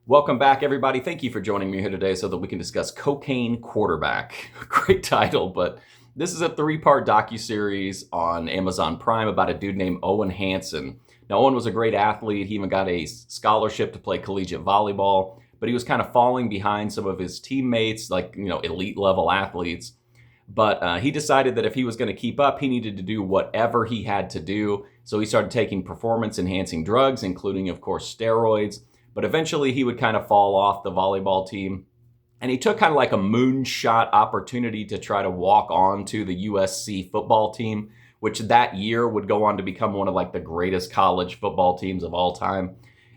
Welcome back, everybody. Thank you for joining me here today so that we can discuss Cocaine Quarterback. Great title, but this is a three-part docuseries on Amazon Prime about a dude named Owen Hansen. Now, Owen was a great athlete. He even got a scholarship to play collegiate volleyball, but he was kind of falling behind some of his teammates, like, elite level athletes. But he decided that if he was going to keep up, he needed to do whatever he had to do. So he started taking performance-enhancing drugs, including, of course, steroids. But eventually he would kind of fall off the volleyball team. And he took kind of like a moonshot opportunity to try to walk on to the USC football team, which that year would go on to become one of like the greatest college football teams of all time.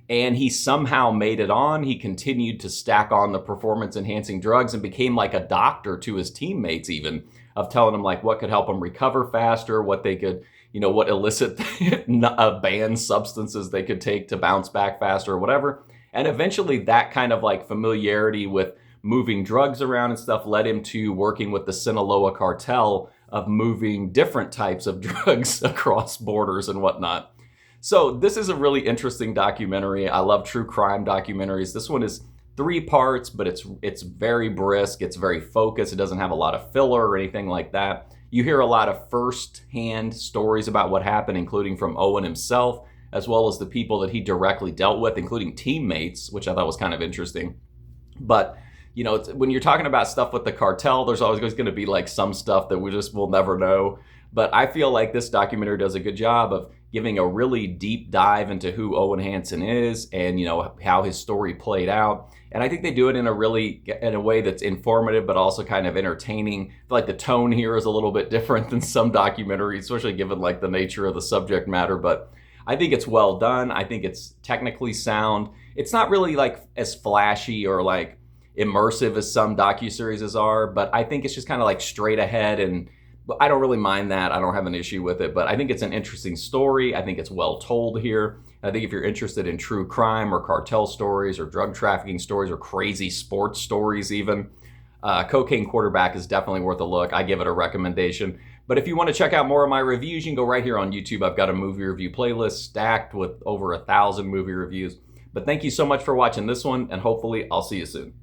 And he somehow made it on. He continued to stack on the performance enhancing drugs and became like a doctor to his teammates, even of telling them like what could help them recover faster, what they could, what illicit banned substances they could take to bounce back faster or whatever. And eventually that kind of like familiarity with moving drugs around and stuff led him to working with the Sinaloa cartel of moving different types of drugs across borders and whatnot. So this is a really interesting documentary. I love true crime documentaries. This one is 3 parts, but it's very brisk. It's very focused. It doesn't have a lot of filler or anything like that. You hear a lot of first-hand stories about what happened, including from Owen himself, as well as the people that he directly dealt with, including teammates, which I thought was kind of interesting. But, when you're talking about stuff with the cartel, there's always going to be like some stuff that we'll never know. But I feel like this documentary does a good job of giving a really deep dive into who Owen Hansen is and, how his story played out. And I think they do it in a way that's informative, but also kind of entertaining. I feel like the tone here is a little bit different than some documentaries, especially given like the nature of the subject matter. But I think it's well done. I think it's technically sound. It's not really like as flashy or like immersive as some docuseries are, but I think it's just kind of like straight ahead, and I don't really mind that. I don't have an issue with it, but I think it's an interesting story. I think it's well told here. I think if you're interested in true crime or cartel stories or drug trafficking stories or crazy sports stories even, Cocaine Quarterback is definitely worth a look. I give it a recommendation. But if you want to check out more of my reviews, you can go right here on YouTube. I've got a movie review playlist stacked with over 1,000 movie reviews. But thank you so much for watching this one, and hopefully I'll see you soon.